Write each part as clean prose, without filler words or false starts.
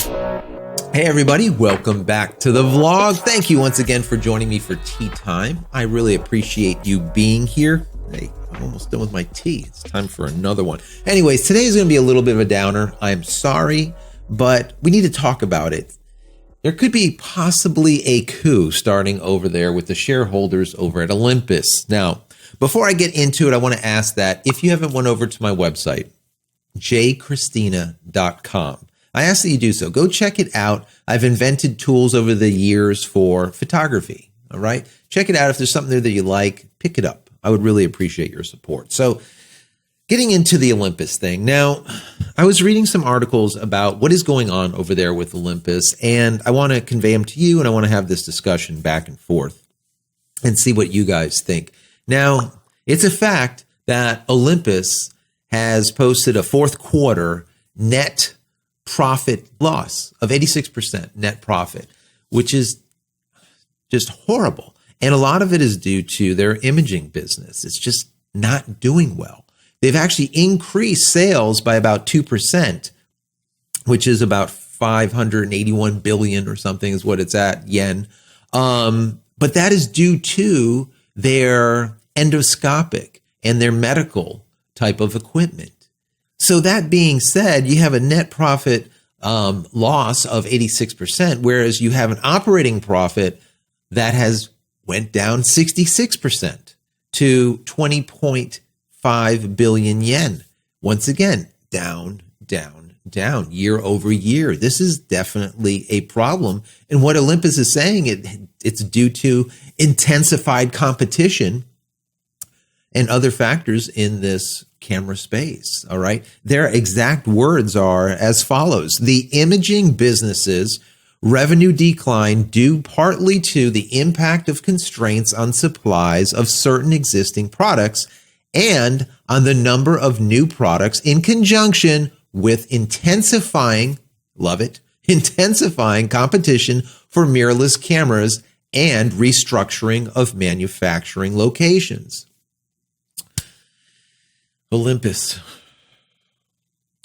Hey everybody, welcome back to the vlog. Thank you once again for joining me for tea time. I really appreciate you being here. Hey, I'm almost done with my tea. It's time for another one. Anyways, today is going to be a little bit of a downer. I'm sorry, but we need to talk about it. There could be possibly a coup starting over there with the shareholders over at Olympus. Now, before I get into it, I want to ask that if you haven't went over to my website, JCristina.com, I ask that you do so. Go check it out. I've invented tools over the years for photography. All right. Check it out. If there's something there that you like, pick it up. I would really appreciate your support. So getting into the Olympus thing. Now, I was reading some articles about what is going on over there with Olympus, and I want to convey them to you, and I want to have this discussion back and forth and see what you guys think. Now, it's a fact that Olympus has posted a fourth quarter net profit loss of 86% net profit, which is just horrible. And a lot of it is due to their imaging business. It's just not doing well. They've actually increased sales by about 2%, which is about 581 billion or something is what it's at, yen. But that is due to their endoscopic and their medical type of equipment. So that being said, you have a net profit loss of 86%, whereas you have an operating profit that has went down 66% to 20.5 billion yen. Once again, down year over year. This is definitely a problem. And what Olympus is saying, it's due to intensified competition and other factors in this camera space. All right. Their exact words are as follows. The imaging businesses revenue decline due partly to the impact of constraints on supplies of certain existing products and on the number of new products in conjunction with intensifying competition for mirrorless cameras and restructuring of manufacturing locations. Olympus.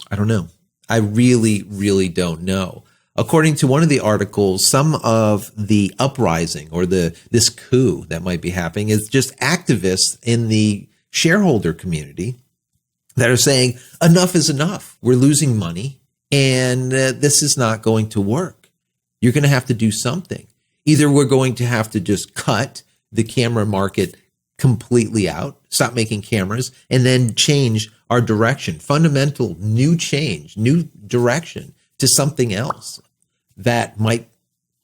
I don't know. I really don't know. According to one of the articles, some of the uprising or this coup that might be happening is just activists in the shareholder community that are saying enough is enough. We're losing money and this is not going to work. You're going to have to do something. Either we're going to have to just cut the camera market completely out, stop making cameras, and then change our direction, fundamental new change, new direction to something else that might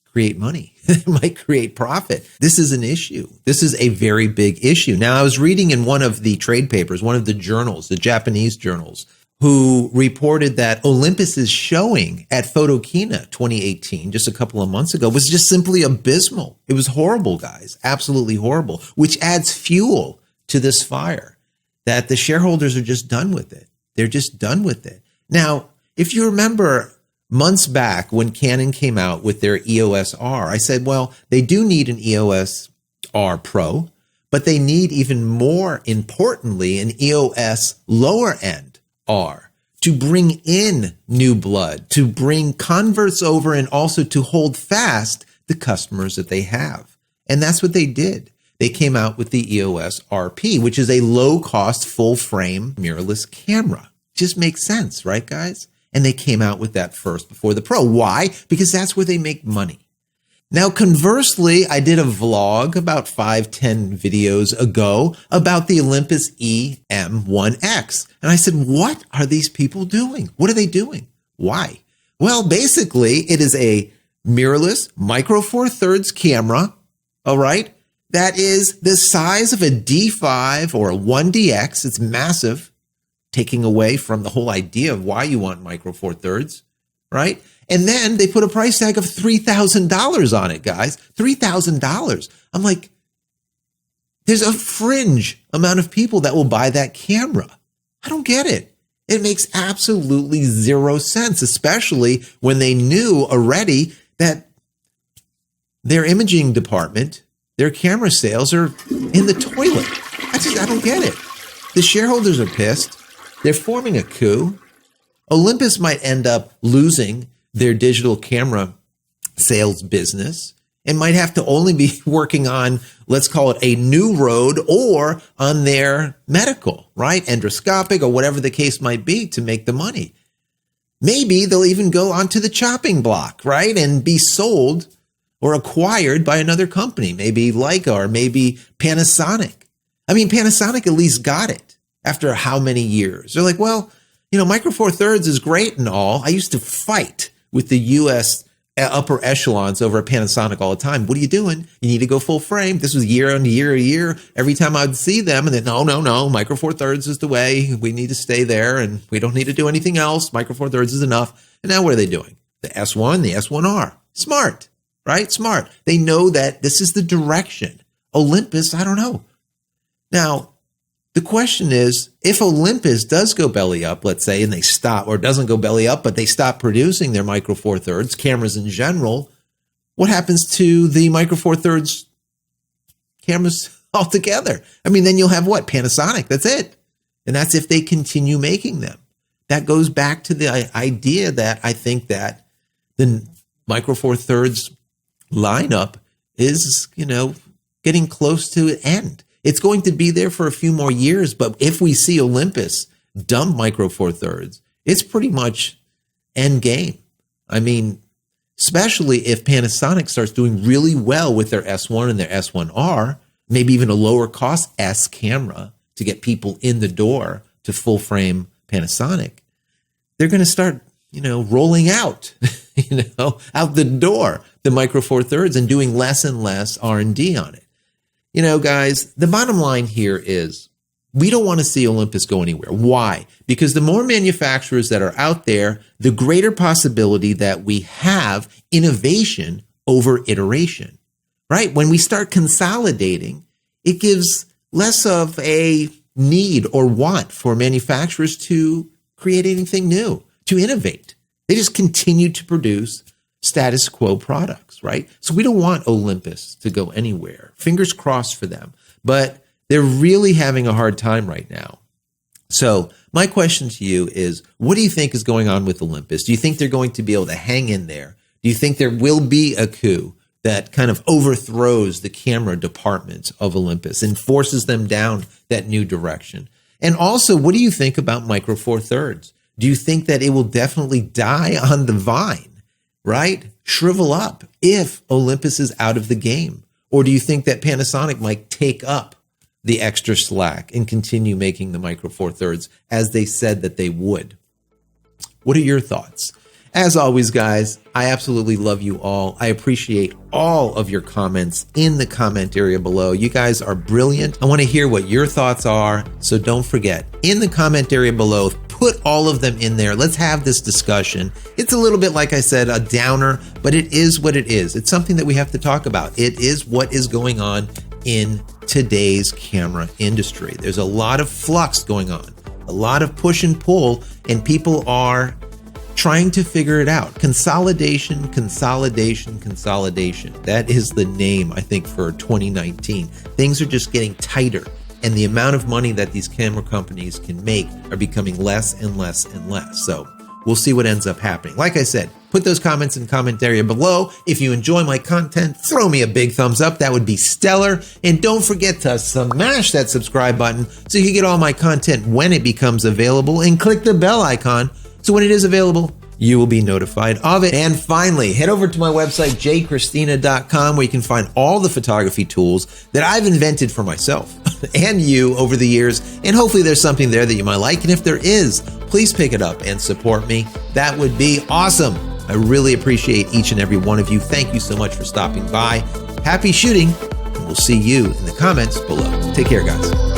create money, might create profit. This is an issue. This is a very big issue. Now, I was reading in one of the trade papers, one of the journals, the Japanese journals, who reported that Olympus's showing at Photokina 2018, just a couple of months ago, was just simply abysmal. It was horrible, guys, absolutely horrible, which adds fuel to this fire that the shareholders are just done with it. They're just done with it. Now, if you remember months back when Canon came out with their EOS R, I said, well, they do need an EOS R Pro, but they need even more importantly, an EOS lower end R to bring in new blood, to bring converts over, and also to hold fast the customers that they have. And that's what they did. They came out with the EOS RP, which is a low-cost, full-frame mirrorless camera. Just makes sense, right, guys? And they came out with that first before the Pro. Why? Because that's where they make money. Now, conversely, I did a vlog about 5-10 videos ago about the Olympus EM1X. And I said, what are these people doing? What are they doing? Why? Well, basically, it is a mirrorless micro four thirds camera, all right, that is the size of a D5 or a 1DX. It's massive, taking away from the whole idea of why you want micro four thirds, right? And then they put a price tag of $3,000 on it, guys. $3,000. I'm like, there's a fringe amount of people that will buy that camera. I don't get it. It makes absolutely zero sense, especially when they knew already that their imaging department, their camera sales are in the toilet. I don't get it. The shareholders are pissed. They're forming a coup. Olympus might end up losing their digital camera sales business and might have to only be working on, let's call it a new road, or on their medical, right? Endoscopic or whatever the case might be to make the money. Maybe they'll even go onto the chopping block, right? And be sold or acquired by another company, maybe Leica or maybe Panasonic. I mean, Panasonic at least got it after how many years? They're like, well, Micro Four Thirds is great and all. I used to fight with the U.S. upper echelons over at Panasonic all the time. What are you doing? You need to go full frame. This was year on year. Every time I'd see them, and then, no, Micro Four Thirds is the way. We need to stay there, and we don't need to do anything else. Micro Four Thirds is enough. And now what are they doing? The S1, the S1R. Smart, right? Smart. They know that this is the direction. Olympus, I don't know. Now, the question is, if Olympus does go belly up, let's say, and they stop, or doesn't go belly up, but they stop producing their Micro Four Thirds, cameras in general, what happens to the Micro Four Thirds cameras altogether? I mean, then you'll have what? Panasonic, that's it. And that's if they continue making them. That goes back to the idea that I think that the Micro Four Thirds lineup is, getting close to an end. It's going to be there for a few more years, but if we see Olympus dump Micro Four Thirds, it's pretty much end game. I mean, especially if Panasonic starts doing really well with their S1 and their S1R, maybe even a lower cost S camera to get people in the door to full frame Panasonic, they're going to start, rolling out, out the door, the Micro Four Thirds, and doing less and less R&D on it. Guys, the bottom line here is we don't want to see Olympus go anywhere. Why? Because the more manufacturers that are out there, the greater possibility that we have innovation over iteration, right? When we start consolidating, it gives less of a need or want for manufacturers to create anything new, to innovate. They just continue to produce status quo products, right? So we don't want Olympus to go anywhere. Fingers crossed for them. But they're really having a hard time right now. So my question to you is, what do you think is going on with Olympus? Do you think they're going to be able to hang in there? Do you think there will be a coup that kind of overthrows the camera department of Olympus and forces them down that new direction? And also, what do you think about Micro Four Thirds? Do you think that it will definitely die on the vine? Right? Shrivel up if Olympus is out of the game? Or do you think that Panasonic might take up the extra slack and continue making the Micro Four Thirds as they said that they would? What are your thoughts? As always, guys, I absolutely love you all. I appreciate all of your comments in the comment area below. You guys are brilliant. I want to hear what your thoughts are. So don't forget, in the comment area below, put all of them in there. Let's have this discussion. It's a little bit, like I said, a downer, but it is what it is. It's something that we have to talk about. It is what is going on in today's camera industry. There's a lot of flux going on, a lot of push and pull, and people are trying to figure it out. Consolidation. That is the name, I think, for 2019. Things are just getting tighter, and the amount of money that these camera companies can make are becoming less and less and less. So we'll see what ends up happening. Like I said, put those comments in the comment area below. If you enjoy my content, throw me a big thumbs up. That would be stellar. And don't forget to smash that subscribe button so you can get all my content when it becomes available, and click the bell icon so when it is available, you will be notified of it. And finally, head over to my website, JCristina.com, where you can find all the photography tools that I've invented for myself and you over the years. And hopefully there's something there that you might like. And if there is, please pick it up and support me. That would be awesome. I really appreciate each and every one of you. Thank you so much for stopping by. Happy shooting, and we'll see you in the comments below. Take care, guys.